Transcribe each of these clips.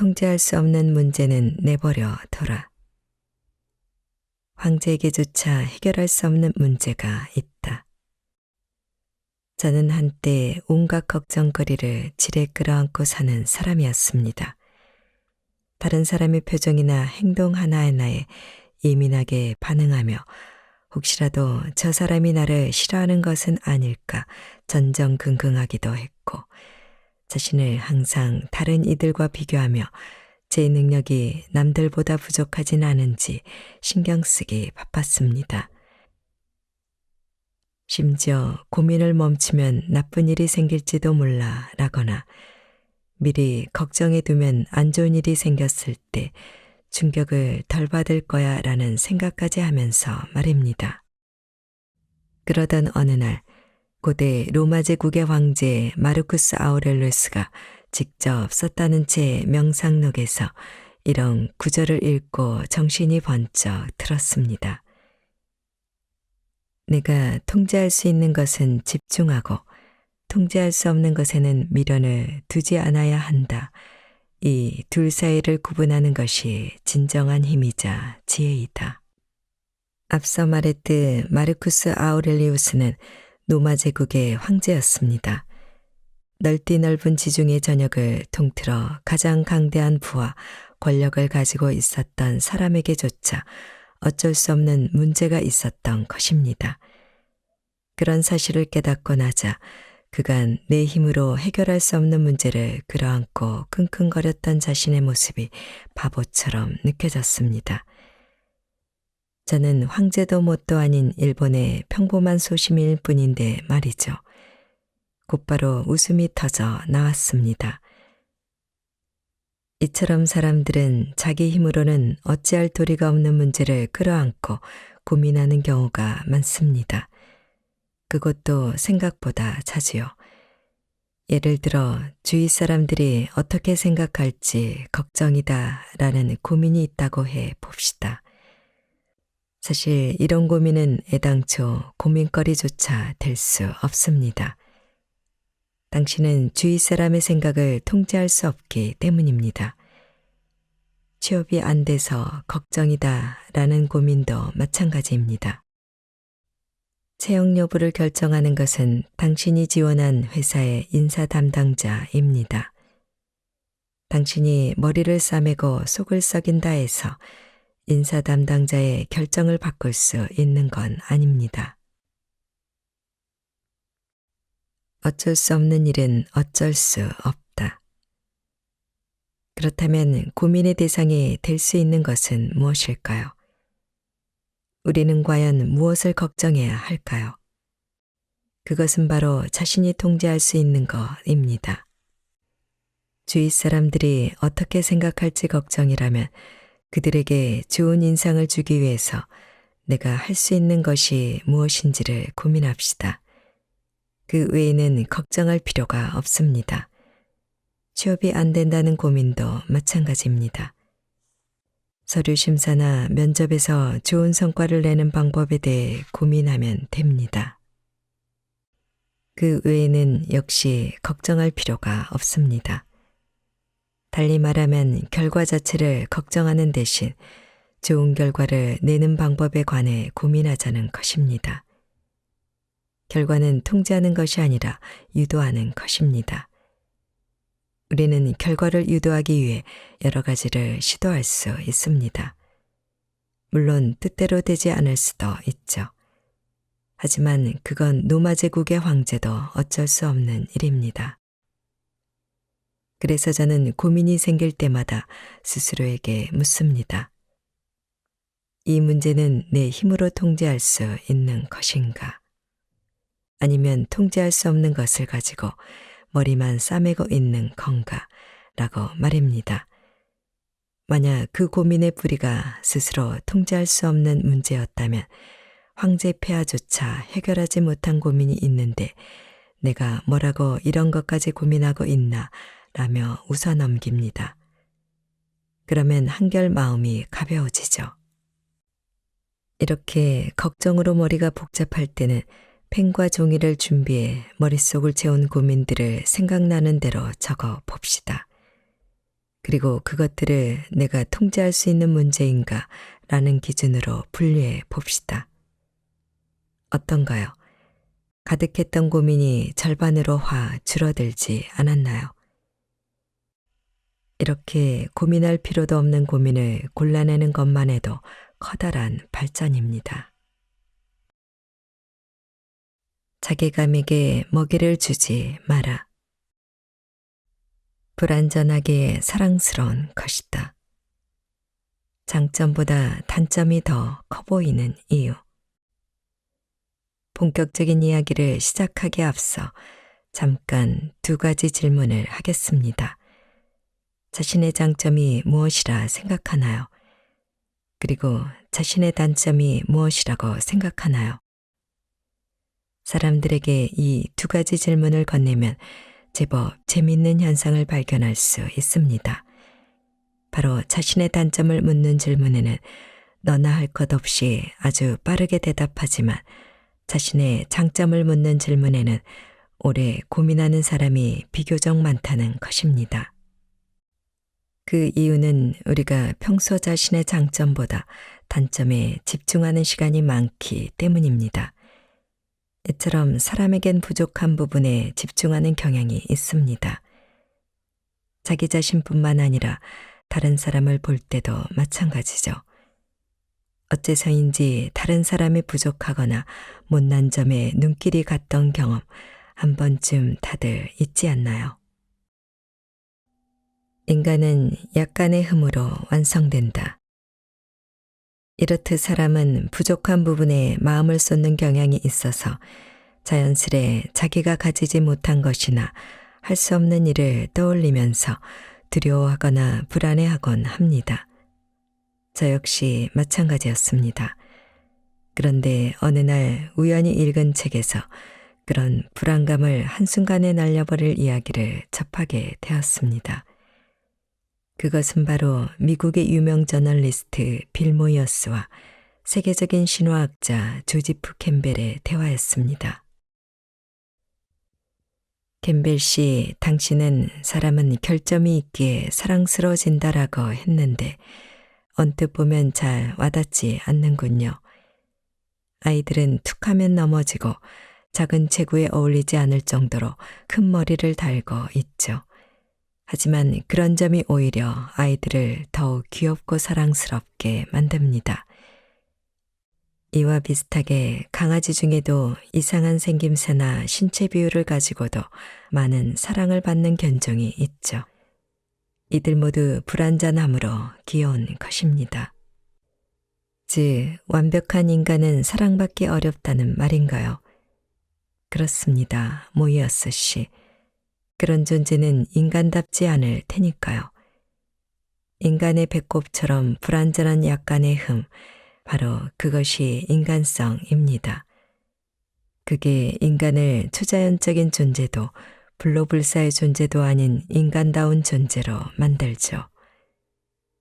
통제할 수 없는 문제는 내버려 둬라. 황제에게조차 해결할 수 없는 문제가 있다. 저는 한때 온갖 걱정거리를 지레 끌어안고 사는 사람이었습니다. 다른 사람의 표정이나 행동 하나하나에 예민하게 반응하며 혹시라도 저 사람이 나를 싫어하는 것은 아닐까 전전긍긍하기도 했고, 자신을 항상 다른 이들과 비교하며 제 능력이 남들보다 부족하진 않은지 신경 쓰기 바빴습니다. 심지어 고민을 멈추면 나쁜 일이 생길지도 몰라 라거나 미리 걱정해 두면 안 좋은 일이 생겼을 때 충격을 덜 받을 거야 라는 생각까지 하면서 말입니다. 그러던 어느 날 고대 로마 제국의 황제 마르쿠스 아우렐루스가 직접 썼다는 제 명상록에서 이런 구절을 읽고 정신이 번쩍 들었습니다. 내가 통제할 수 있는 것은 집중하고 통제할 수 없는 것에는 미련을 두지 않아야 한다. 이 둘 사이를 구분하는 것이 진정한 힘이자 지혜이다. 앞서 말했듯 마르쿠스 아우렐리우스는 로마 제국의 황제였습니다. 넓디 넓은 지중해 전역을 통틀어 가장 강대한 부와 권력을 가지고 있었던 사람에게조차 어쩔 수 없는 문제가 있었던 것입니다. 그런 사실을 깨닫고 나자 그간 내 힘으로 해결할 수 없는 문제를 끌어안고 끙끙거렸던 자신의 모습이 바보처럼 느껴졌습니다. 저는 황제도 뭣도 아닌 일본의 평범한 소시민일 뿐인데 말이죠. 곧바로 웃음이 터져 나왔습니다. 이처럼 사람들은 자기 힘으로는 어찌할 도리가 없는 문제를 끌어안고 고민하는 경우가 많습니다. 그것도 생각보다 자주요. 예를 들어 주위 사람들이 어떻게 생각할지 걱정이다 라는 고민이 있다고 해 봅시다. 사실 이런 고민은 애당초 고민거리조차 될 수 없습니다. 당신은 주위 사람의 생각을 통제할 수 없기 때문입니다. 취업이 안 돼서 걱정이다 라는 고민도 마찬가지입니다. 채용 여부를 결정하는 것은 당신이 지원한 회사의 인사 담당자입니다. 당신이 머리를 싸매고 속을 썩인다 해서 인사 담당자의 결정을 바꿀 수 있는 건 아닙니다. 어쩔 수 없는 일은 어쩔 수 없다. 그렇다면 고민의 대상이 될 수 있는 것은 무엇일까요? 우리는 과연 무엇을 걱정해야 할까요? 그것은 바로 자신이 통제할 수 있는 것입니다. 주위 사람들이 어떻게 생각할지 걱정이라면 그들에게 좋은 인상을 주기 위해서 내가 할 수 있는 것이 무엇인지를 고민합시다. 그 외에는 걱정할 필요가 없습니다. 취업이 안 된다는 고민도 마찬가지입니다. 서류 심사나 면접에서 좋은 성과를 내는 방법에 대해 고민하면 됩니다. 그 외에는 역시 걱정할 필요가 없습니다. 달리 말하면 결과 자체를 걱정하는 대신 좋은 결과를 내는 방법에 관해 고민하자는 것입니다. 결과는 통제하는 것이 아니라 유도하는 것입니다. 우리는 결과를 유도하기 위해 여러 가지를 시도할 수 있습니다. 물론 뜻대로 되지 않을 수도 있죠. 하지만 그건 로마 제국의 황제도 어쩔 수 없는 일입니다. 그래서 저는 고민이 생길 때마다 스스로에게 묻습니다. 이 문제는 내 힘으로 통제할 수 있는 것인가? 아니면 통제할 수 없는 것을 가지고 머리만 싸매고 있는 건가? 라고 말입니다. 만약 그 고민의 뿌리가 스스로 통제할 수 없는 문제였다면 황제 폐하조차 해결하지 못한 고민이 있는데 내가 뭐라고 이런 것까지 고민하고 있나? 라며 웃어넘깁니다. 그러면 한결 마음이 가벼워지죠. 이렇게 걱정으로 머리가 복잡할 때는 펜과 종이를 준비해 머릿속을 채운 고민들을 생각나는 대로 적어 봅시다. 그리고 그것들을 내가 통제할 수 있는 문제인가 라는 기준으로 분류해 봅시다. 어떤가요? 가득했던 고민이 절반으로 줄어들지 않았나요? 이렇게 고민할 필요도 없는 고민을 골라내는 것만 해도 커다란 발전입니다. 자괴감에게 먹이를 주지 마라. 불완전하게 사랑스러운 것이다. 장점보다 단점이 더 커 보이는 이유. 본격적인 이야기를 시작하기에 앞서 잠깐 두 가지 질문을 하겠습니다. 자신의 장점이 무엇이라 생각하나요? 그리고 자신의 단점이 무엇이라고 생각하나요? 사람들에게 이 두 가지 질문을 건네면 제법 재미있는 현상을 발견할 수 있습니다. 바로 자신의 단점을 묻는 질문에는 너나 할 것 없이 아주 빠르게 대답하지만 자신의 장점을 묻는 질문에는 오래 고민하는 사람이 비교적 많다는 것입니다. 그 이유는 우리가 평소 자신의 장점보다 단점에 집중하는 시간이 많기 때문입니다. 이처럼 사람에겐 부족한 부분에 집중하는 경향이 있습니다. 자기 자신뿐만 아니라 다른 사람을 볼 때도 마찬가지죠. 어째서인지 다른 사람이 부족하거나 못난 점에 눈길이 갔던 경험 한 번쯤 다들 있지 않나요? 인간은 약간의 흠으로 완성된다. 이렇듯 사람은 부족한 부분에 마음을 쏟는 경향이 있어서 자연스레 자기가 가지지 못한 것이나 할 수 없는 일을 떠올리면서 두려워하거나 불안해하곤 합니다. 저 역시 마찬가지였습니다. 그런데 어느 날 우연히 읽은 책에서 그런 불안감을 한순간에 날려버릴 이야기를 접하게 되었습니다. 그것은 바로 미국의 유명 저널리스트 빌 모이어스와 세계적인 신화학자 조지프 캠벨의 대화였습니다. 캠벨 씨, 당신은 사람은 결점이 있기에 사랑스러워진다라고 했는데 언뜻 보면 잘 와닿지 않는군요. 아이들은 툭하면 넘어지고 작은 체구에 어울리지 않을 정도로 큰 머리를 달고 있죠. 하지만 그런 점이 오히려 아이들을 더욱 귀엽고 사랑스럽게 만듭니다. 이와 비슷하게 강아지 중에도 이상한 생김새나 신체 비율을 가지고도 많은 사랑을 받는 견종이 있죠. 이들 모두 불완전함으로 귀여운 것입니다. 즉, 완벽한 인간은 사랑받기 어렵다는 말인가요? 그렇습니다, 모이어스 씨. 그런 존재는 인간답지 않을 테니까요. 인간의 배꼽처럼 불완전한 약간의 흠, 바로 그것이 인간성입니다. 그게 인간을 초자연적인 존재도 불로불사의 존재도 아닌 인간다운 존재로 만들죠.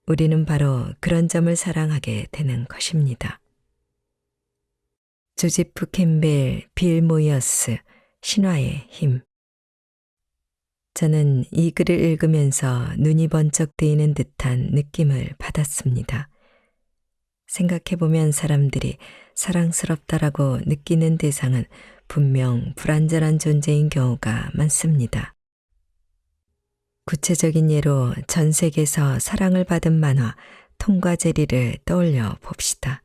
우리는 바로 그런 점을 사랑하게 되는 것입니다. 조지프 캠벨, 빌 모이어스, 신화의 힘. 저는 이 글을 읽으면서 눈이 번쩍 뜨이는 듯한 느낌을 받았습니다. 생각해보면 사람들이 사랑스럽다라고 느끼는 대상은 분명 불완전한 존재인 경우가 많습니다. 구체적인 예로 전 세계에서 사랑을 받은 만화 톰과 제리를 떠올려 봅시다.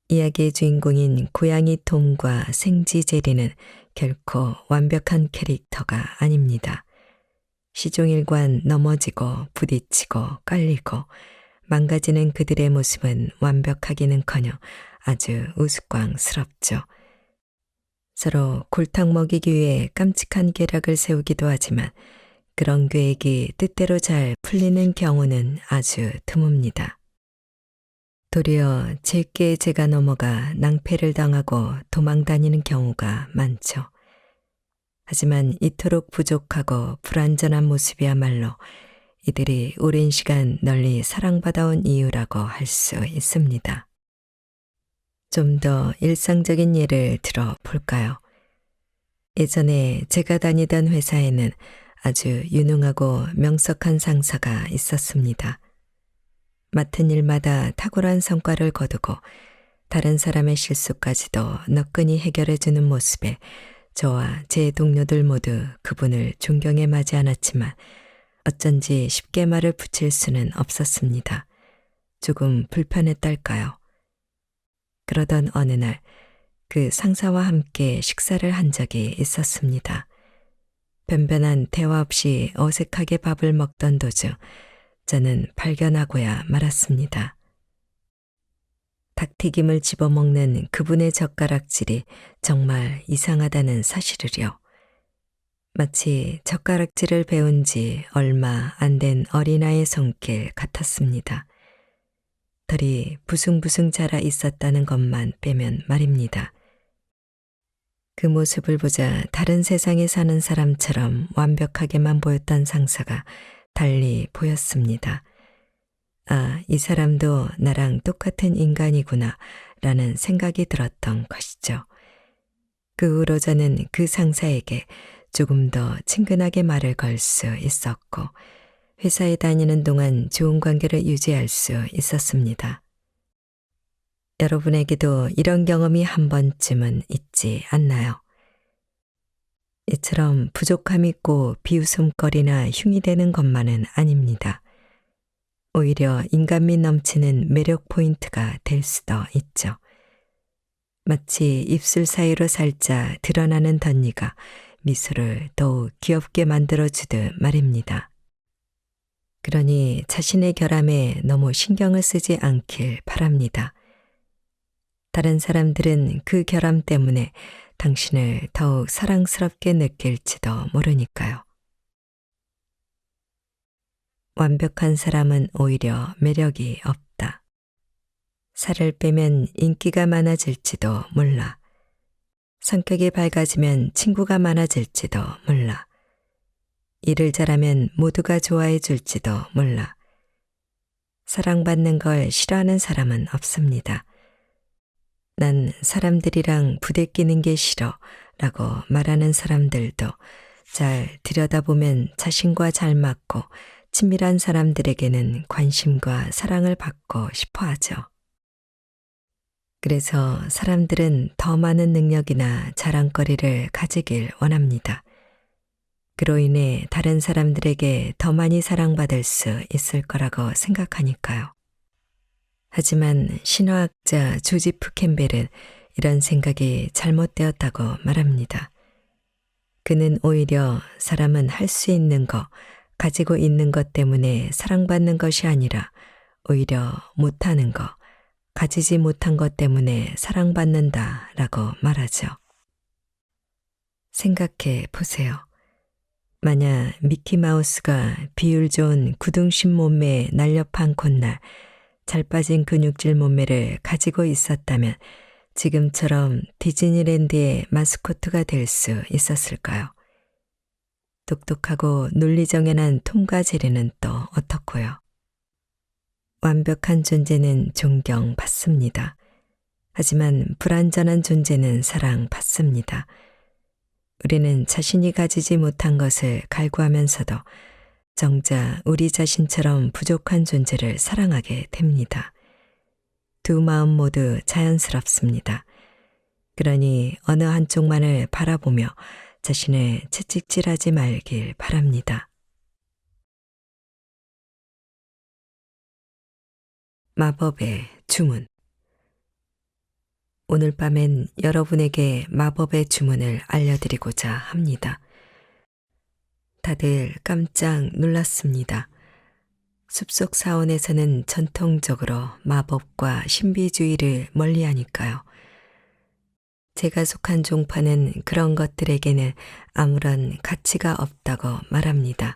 이야기의 주인공인 고양이 톰과 생쥐 제리는 결코 완벽한 캐릭터가 아닙니다. 시종일관 넘어지고 부딪히고 깔리고 망가지는 그들의 모습은 완벽하기는커녕 아주 우스꽝스럽죠. 서로 골탕 먹이기 위해 깜찍한 계략을 세우기도 하지만 그런 계획이 뜻대로 잘 풀리는 경우는 아주 드뭅니다. 도리어 제게 제가 넘어가 낭패를 당하고 도망다니는 경우가 많죠. 하지만 이토록 부족하고 불완전한 모습이야말로 이들이 오랜 시간 널리 사랑받아온 이유라고 할 수 있습니다. 좀 더 일상적인 예를 들어 볼까요? 예전에 제가 다니던 회사에는 아주 유능하고 명석한 상사가 있었습니다. 맡은 일마다 탁월한 성과를 거두고 다른 사람의 실수까지도 너끈히 해결해주는 모습에 저와 제 동료들 모두 그분을 존경에 마지 않았지만 어쩐지 쉽게 말을 붙일 수는 없었습니다. 조금 불편했달까요? 그러던 어느 날 그 상사와 함께 식사를 한 적이 있었습니다. 변변한 대화 없이 어색하게 밥을 먹던 도중 저는 발견하고야 말았습니다. 닭튀김을 집어먹는 그분의 젓가락질이 정말 이상하다는 사실을요. 마치 젓가락질을 배운 지 얼마 안 된 어린아이의 손길 같았습니다. 털이 부숭부숭 자라 있었다는 것만 빼면 말입니다. 그 모습을 보자 다른 세상에 사는 사람처럼 완벽하게만 보였던 상사가 달리 보였습니다. 아, 이 사람도 나랑 똑같은 인간이구나 라는 생각이 들었던 것이죠. 그 후로 저는 그 상사에게 조금 더 친근하게 말을 걸 수 있었고 회사에 다니는 동안 좋은 관계를 유지할 수 있었습니다. 여러분에게도 이런 경험이 한 번쯤은 있지 않나요? 이처럼 부족함 있고 비웃음거리나 흉이 되는 것만은 아닙니다. 오히려 인간미 넘치는 매력 포인트가 될 수도 있죠. 마치 입술 사이로 살짝 드러나는 덧니가 미소를 더욱 귀엽게 만들어주듯 말입니다. 그러니 자신의 결함에 너무 신경을 쓰지 않길 바랍니다. 다른 사람들은 그 결함 때문에 당신을 더욱 사랑스럽게 느낄지도 모르니까요. 완벽한 사람은 오히려 매력이 없다. 살을 빼면 인기가 많아질지도 몰라. 성격이 밝아지면 친구가 많아질지도 몰라. 일을 잘하면 모두가 좋아해 줄지도 몰라. 사랑받는 걸 싫어하는 사람은 없습니다. 난 사람들이랑 부대끼는 게 싫어 라고 말하는 사람들도 잘 들여다보면 자신과 잘 맞고 친밀한 사람들에게는 관심과 사랑을 받고 싶어 하죠. 그래서 사람들은 더 많은 능력이나 자랑거리를 가지길 원합니다. 그로 인해 다른 사람들에게 더 많이 사랑받을 수 있을 거라고 생각하니까요. 하지만 신화학자 조지프 캠벨은 이런 생각이 잘못되었다고 말합니다. 그는 오히려 사람은 할 수 있는 것, 가지고 있는 것 때문에 사랑받는 것이 아니라 오히려 못하는 것, 가지지 못한 것 때문에 사랑받는다라고 말하죠. 생각해 보세요. 만약 미키마우스가 비율 좋은 구둥신 몸매의 날렵한 콧날, 잘 빠진 근육질 몸매를 가지고 있었다면 지금처럼 디즈니랜드의 마스코트가 될 수 있었을까요? 똑똑하고 논리정연한 톰과 제리는 또 어떻고요? 완벽한 존재는 존경받습니다. 하지만 불완전한 존재는 사랑받습니다. 우리는 자신이 가지지 못한 것을 갈구하면서도 정작 우리 자신처럼 부족한 존재를 사랑하게 됩니다. 두 마음 모두 자연스럽습니다. 그러니 어느 한쪽만을 바라보며 자신을 채찍질하지 말길 바랍니다. 마법의 주문. 오늘 밤엔 여러분에게 마법의 주문을 알려드리고자 합니다. 다들 깜짝 놀랐습니다. 숲속 사원에서는 전통적으로 마법과 신비주의를 멀리하니까요. 제가 속한 종파는 그런 것들에게는 아무런 가치가 없다고 말합니다.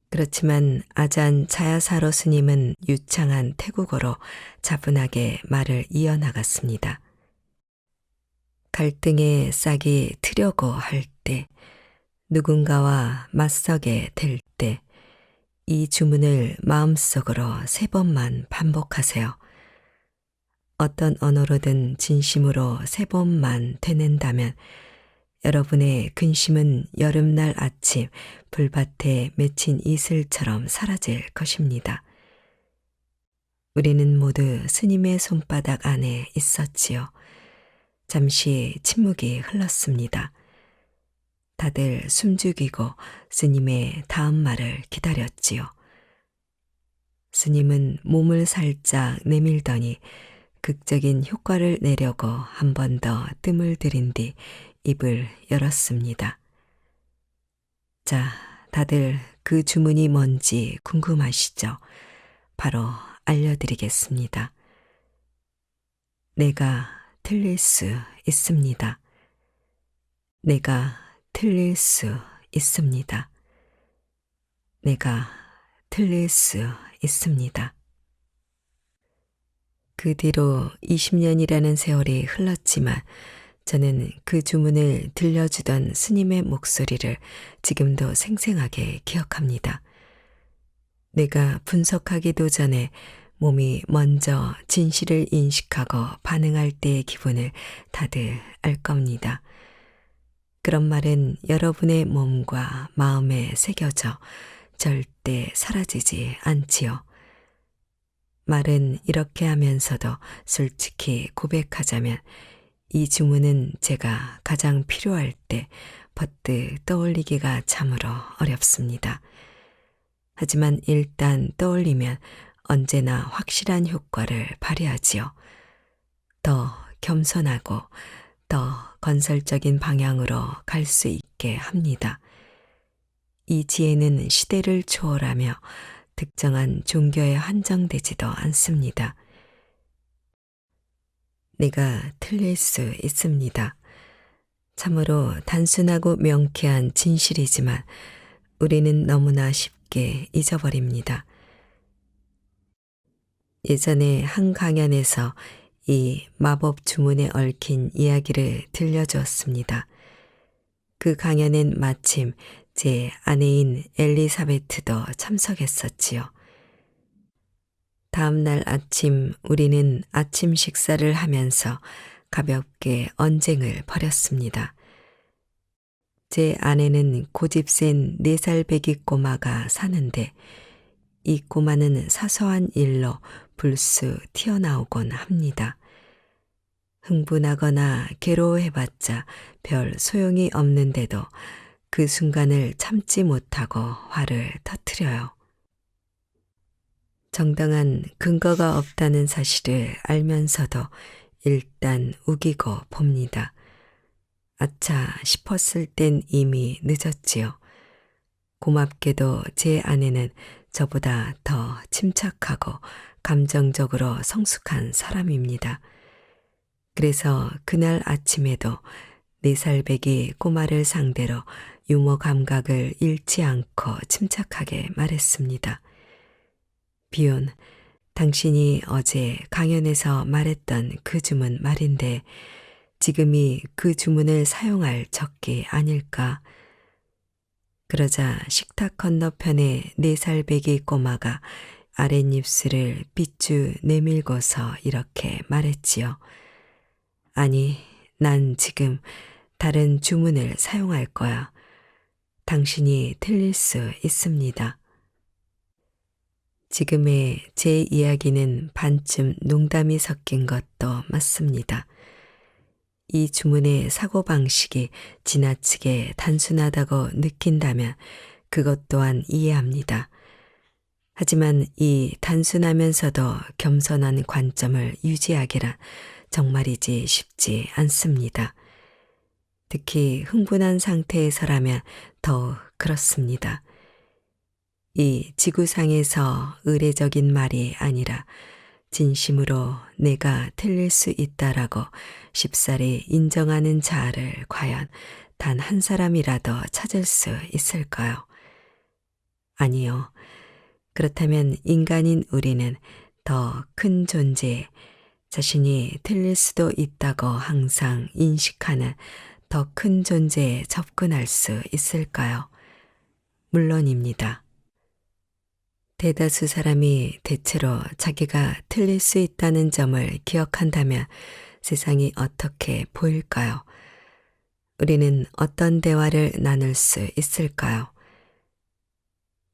그렇지만 아잔 자야사로 스님은 유창한 태국어로 차분하게 말을 이어나갔습니다. 갈등에 싹이 트려고 할 때, 누군가와 맞서게 될 때, 이 주문을 마음속으로 3번만 반복하세요. 어떤 언어로든 진심으로 3번만 되낸다면 여러분의 근심은 여름날 아침 불밭에 맺힌 이슬처럼 사라질 것입니다. 우리는 모두 스님의 손바닥 안에 있었지요. 잠시 침묵이 흘렀습니다. 다들 숨죽이고 스님의 다음 말을 기다렸지요. 스님은 몸을 살짝 내밀더니 극적인 효과를 내려고 한 번 더 뜸을 들인 뒤 입을 열었습니다. 자, 다들 그 주문이 뭔지 궁금하시죠? 바로 알려드리겠습니다. 내가 틀릴 수 있습니다. 내가 틀릴 수 있습니다. 내가 틀릴 수 있습니다. 그 뒤로 20년이라는 세월이 흘렀지만 저는 그 주문을 들려주던 스님의 목소리를 지금도 생생하게 기억합니다. 내가 분석하기도 전에 몸이 먼저 진실을 인식하고 반응할 때의 기분을 다들 알 겁니다. 그런 말은 여러분의 몸과 마음에 새겨져 절대 사라지지 않지요. 말은 이렇게 하면서도 솔직히 고백하자면 이 주문은 제가 가장 필요할 때 버뜩 떠올리기가 참으로 어렵습니다. 하지만 일단 떠올리면 언제나 확실한 효과를 발휘하지요. 더 겸손하고 더 건설적인 방향으로 갈 수 있게 합니다. 이 지혜는 시대를 초월하며 특정한 종교에 한정되지도 않습니다. 내가 틀릴 수 있습니다. 참으로 단순하고 명쾌한 진실이지만 우리는 너무나 쉽게 잊어버립니다. 예전에 한 강연에서 이 마법 주문에 얽힌 이야기를 들려주었습니다. 그 강연엔 마침 제 아내인 엘리사베트도 참석했었지요. 다음 날 아침 우리는 아침 식사를 하면서 가볍게 언쟁을 벌였습니다. 제 아내는 고집센 4살 배기 꼬마가 사는데 이 꼬마는 사소한 일로 불쑥 튀어나오곤 합니다. 흥분하거나 괴로워해봤자 별 소용이 없는데도 그 순간을 참지 못하고 화를 터뜨려요. 정당한 근거가 없다는 사실을 알면서도 일단 우기고 봅니다. 아차 싶었을 땐 이미 늦었지요. 고맙게도 제 아내는 저보다 더 침착하고 감정적으로 성숙한 사람입니다. 그래서 그날 아침에도 4살 배기 꼬마를 상대로 유머 감각을 잃지 않고 침착하게 말했습니다. 비온, 당신이 어제 강연에서 말했던 그 주문 말인데 지금이 그 주문을 사용할 적기 아닐까? 그러자 식탁 건너편에 4살 배기 꼬마가 아랫입술을 삐쭈 내밀고서 이렇게 말했지요. 아니, 난 지금 다른 주문을 사용할 거야. 당신이 틀릴 수 있습니다. 지금의 제 이야기는 반쯤 농담이 섞인 것도 맞습니다. 이 주문의 사고방식이 지나치게 단순하다고 느낀다면 그것 또한 이해합니다. 하지만 이 단순하면서도 겸손한 관점을 유지하기란 정말이지 쉽지 않습니다. 특히 흥분한 상태에서라면 더욱 그렇습니다. 이 지구상에서 의례적인 말이 아니라 진심으로 내가 틀릴 수 있다라고 쉽사리 인정하는 자아를 과연 단 한 사람이라도 찾을 수 있을까요? 아니요. 그렇다면 인간인 우리는 더 큰 존재, 자신이 틀릴 수도 있다고 항상 인식하는 더 큰 존재에 접근할 수 있을까요? 물론입니다. 대다수 사람이 대체로 자기가 틀릴 수 있다는 점을 기억한다면 세상이 어떻게 보일까요? 우리는 어떤 대화를 나눌 수 있을까요?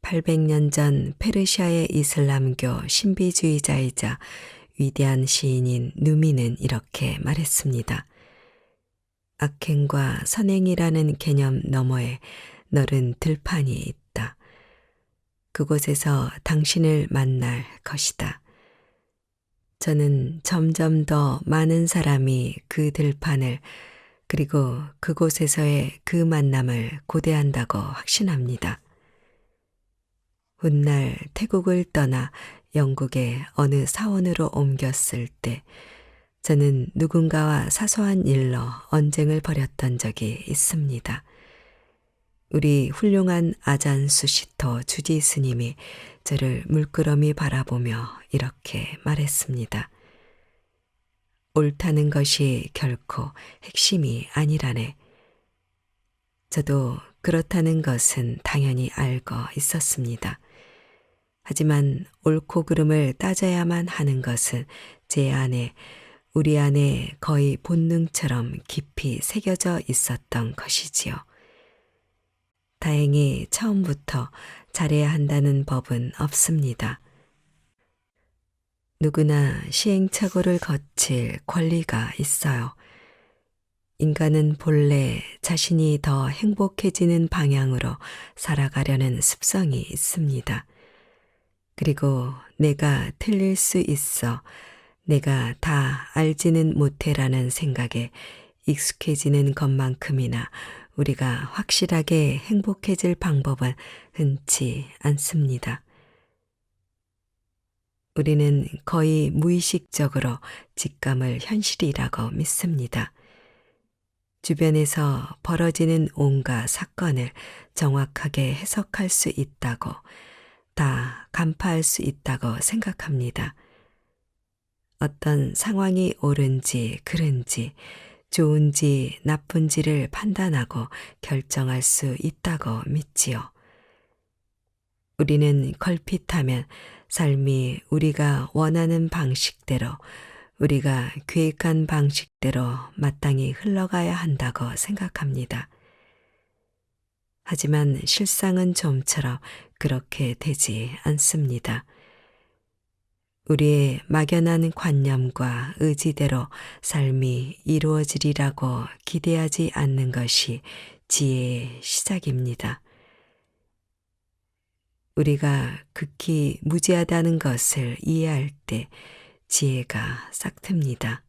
800년 전 페르시아의 이슬람교 신비주의자이자 위대한 시인인 누미는 이렇게 말했습니다. 악행과 선행이라는 개념 너머에 너른 들판이 있다. 그곳에서 당신을 만날 것이다. 저는 점점 더 많은 사람이 그 들판을 그리고 그곳에서의 그 만남을 고대한다고 확신합니다. 훗날 태국을 떠나 영국의 어느 사원으로 옮겼을 때 저는 누군가와 사소한 일로 언쟁을 벌였던 적이 있습니다. 우리 훌륭한 아잔수시토 주지 스님이 저를 물끄러미 바라보며 이렇게 말했습니다. 옳다는 것이 결코 핵심이 아니라네. 저도 그렇다는 것은 당연히 알고 있었습니다. 하지만 옳고 그름을 따져야만 하는 것은 제 안에, 우리 안에 거의 본능처럼 깊이 새겨져 있었던 것이지요. 다행히 처음부터 잘해야 한다는 법은 없습니다. 누구나 시행착오를 거칠 권리가 있어요. 인간은 본래 자신이 더 행복해지는 방향으로 살아가려는 습성이 있습니다. 그리고 내가 틀릴 수 있어 내가 다 알지는 못해라는 생각에 익숙해지는 것만큼이나 우리가 확실하게 행복해질 방법은 흔치 않습니다. 우리는 거의 무의식적으로 직감을 현실이라고 믿습니다. 주변에서 벌어지는 온갖 사건을 정확하게 해석할 수 있다고, 다 간파할 수 있다고 생각합니다. 어떤 상황이 옳은지 그른지 좋은지 나쁜지를 판단하고 결정할 수 있다고 믿지요. 우리는 걸핏하면 삶이 우리가 원하는 방식대로, 우리가 계획한 방식대로 마땅히 흘러가야 한다고 생각합니다. 하지만 실상은 좀처럼 그렇게 되지 않습니다. 우리의 막연한 관념과 의지대로 삶이 이루어지리라고 기대하지 않는 것이 지혜의 시작입니다. 우리가 극히 무지하다는 것을 이해할 때 지혜가 싹틉니다.